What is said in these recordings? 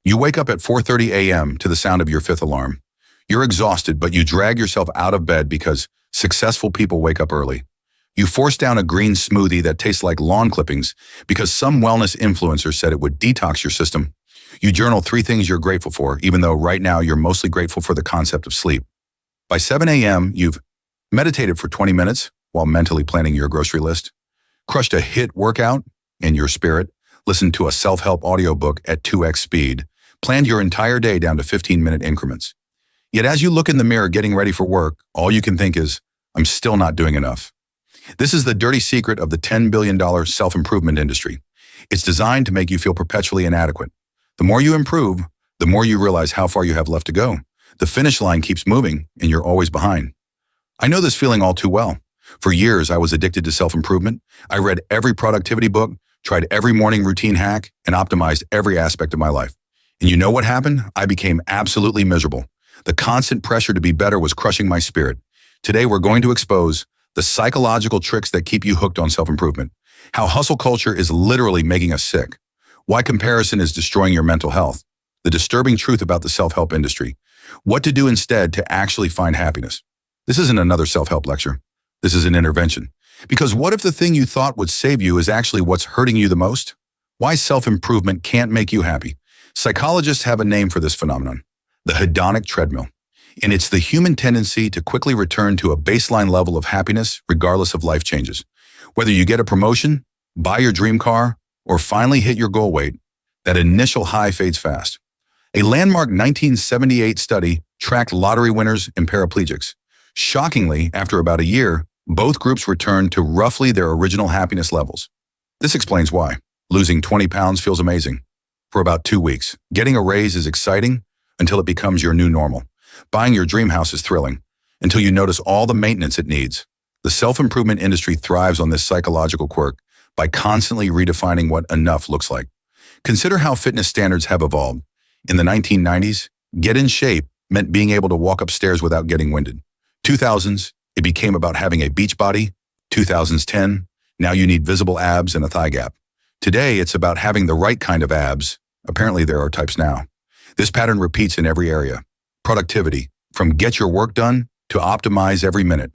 You wake up at 4:30 a.m. to the sound of your fifth alarm. You're exhausted, but you drag yourself out of bed because successful people wake up early. You force down a green smoothie that tastes like lawn clippings because some wellness influencer said it would detox your system. You journal 3 things you're grateful for, even though right now you're mostly grateful for the concept of sleep. By 7 a.m., you've meditated for 20 minutes while mentally planning your grocery list, crushed a HIIT workout in your spirit, listened to a self-help audiobook at 2x speed, planned your entire day down to 15-minute increments. Yet as you look in the mirror getting ready for work, all you can think is, I'm still not doing enough. This is the dirty secret of the $10 billion self-improvement industry. It's designed to make you feel perpetually inadequate. The more you improve, the more you realize how far you have left to go. The finish line keeps moving, and you're always behind. I know this feeling all too well. For years, I was addicted to self-improvement. I read every productivity book, tried every morning routine hack, and optimized every aspect of my life. And you know what happened? I became absolutely miserable. The constant pressure to be better was crushing my spirit. Today, we're going to expose the psychological tricks that keep you hooked on self-improvement, how hustle culture is literally making us sick, why comparison is destroying your mental health, the disturbing truth about the self-help industry, what to do instead to actually find happiness. This isn't another self-help lecture. This is an intervention. Because what if the thing you thought would save you is actually what's hurting you the most? Why self-improvement can't make you happy? Psychologists have a name for this phenomenon, the hedonic treadmill. And it's the human tendency to quickly return to a baseline level of happiness regardless of life changes. Whether you get a promotion, buy your dream car, or finally hit your goal weight, that initial high fades fast. A landmark 1978 study tracked lottery winners and paraplegics. Shockingly, after about a year, both groups returned to roughly their original happiness levels. This explains why. Losing 20 pounds feels amazing for about 2 weeks. Getting a raise is exciting until it becomes your new normal. Buying your dream house is thrilling until you notice all the maintenance it needs. The self-improvement industry thrives on this psychological quirk by constantly redefining what enough looks like. Consider how fitness standards have evolved. In the 1990s, get in shape meant being able to walk upstairs without getting winded. 2000s, it became about having a beach body. 2010, now you need visible abs and a thigh gap. Today, it's about having the right kind of abs. Apparently, there are types now. This pattern repeats in every area. Productivity, from get your work done to optimize every minute.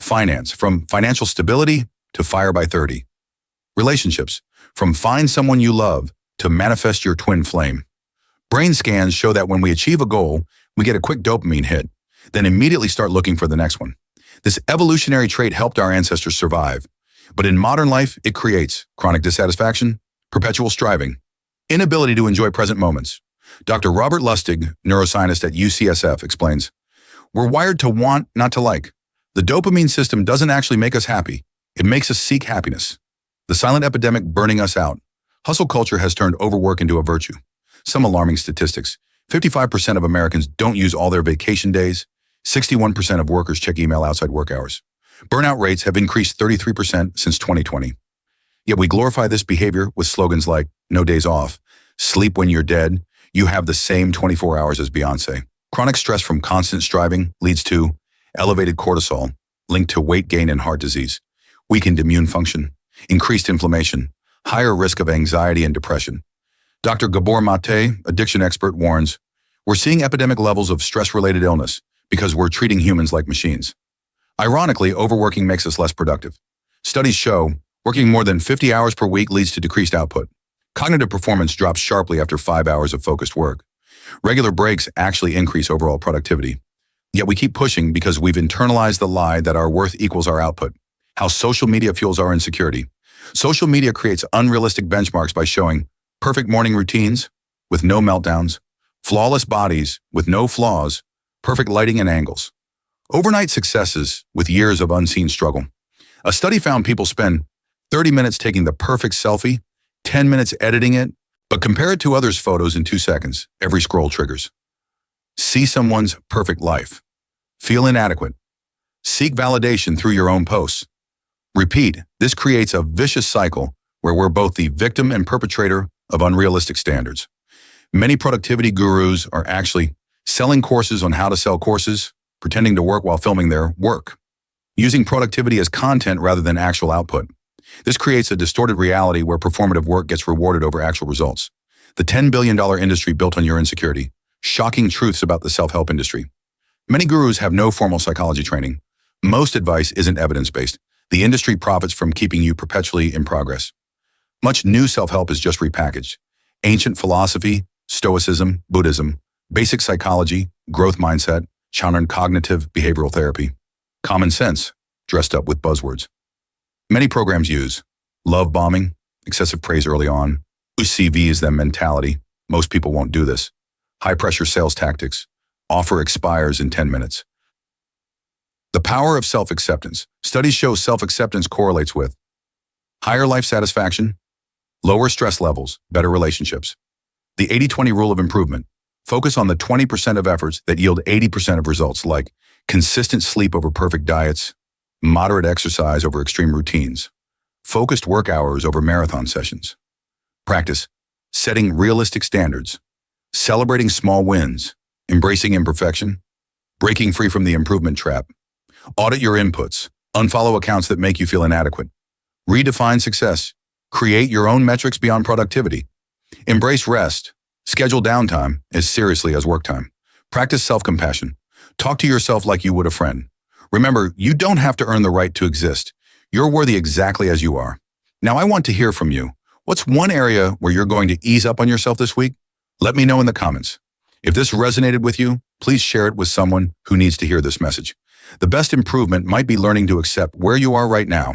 Finance, from financial stability to fire by 30. Relationships, from find someone you love to manifest your twin flame. Brain scans show that when we achieve a goal, we get a quick dopamine hit, then immediately start looking for the next one. This evolutionary trait helped our ancestors survive. But in modern life, it creates chronic dissatisfaction, perpetual striving, inability to enjoy present moments. Dr. Robert Lustig, neuroscientist at UCSF, explains, we're wired to want, not to like. The dopamine system doesn't actually make us happy. It makes us seek happiness. The silent epidemic burning us out. Hustle culture has turned overwork into a virtue. Some alarming statistics. 55% of Americans don't use all their vacation days. 61% of workers check email outside work hours. Burnout rates have increased 33% since 2020. Yet we glorify this behavior with slogans like, no days off, sleep when you're dead, you have the same 24 hours as Beyonce. Chronic stress from constant striving leads to elevated cortisol, linked to weight gain and heart disease, weakened immune function, increased inflammation, higher risk of anxiety and depression. Dr. Gabor Mate, addiction expert, warns, we're seeing epidemic levels of stress-related illness because we're treating humans like machines. Ironically, overworking makes us less productive. Studies show working more than 50 hours per week leads to decreased output. Cognitive performance drops sharply after 5 hours of focused work. Regular breaks actually increase overall productivity. Yet we keep pushing because we've internalized the lie that our worth equals our output. How social media fuels our insecurity. Social media creates unrealistic benchmarks by showing perfect morning routines with no meltdowns, flawless bodies with no flaws, perfect lighting and angles. Overnight successes with years of unseen struggle. A study found people spend 30 minutes taking the perfect selfie, 10 minutes editing it, but compare it to others' photos in 2 seconds. Every scroll triggers. See someone's perfect life. Feel inadequate. Seek validation through your own posts. Repeat. This creates a vicious cycle where we're both the victim and perpetrator of unrealistic standards. Many productivity gurus are actually selling courses on how to sell courses, pretending to work while filming their work, using productivity as content rather than actual output. This creates a distorted reality where performative work gets rewarded over actual results. the $10 billion industry built on your insecurity. Shocking truths about the self-help industry. Many gurus have no formal psychology training. Most advice isn't evidence-based. The industry profits from keeping you perpetually in progress. Much new self-help is just repackaged. Ancient philosophy, Stoicism, Buddhism, basic psychology, growth mindset, channeled cognitive behavioral therapy. Common sense, dressed up with buzzwords. Many programs use love bombing, excessive praise early on, CVs them mentality. Most people won't do this. High-pressure sales tactics. Offer expires in 10 minutes. The power of self-acceptance. Studies show self-acceptance correlates with higher life satisfaction, lower stress levels, better relationships. The 80-20 rule of improvement. Focus on the 20% of efforts that yield 80% of results, like consistent sleep over perfect diets, moderate exercise over extreme routines, focused work hours over marathon sessions. Practice setting realistic standards, celebrating small wins, embracing imperfection, breaking free from the improvement trap. Audit your inputs, unfollow accounts that make you feel inadequate. Redefine success, create your own metrics beyond productivity. Embrace rest, schedule downtime as seriously as work time. Practice self-compassion. Talk to yourself like you would a friend. Remember, you don't have to earn the right to exist. You're worthy exactly as you are. Now I want to hear from you. What's one area where you're going to ease up on yourself this week? Let me know in the comments. If this resonated with you, please share it with someone who needs to hear this message. The best improvement might be learning to accept where you are right now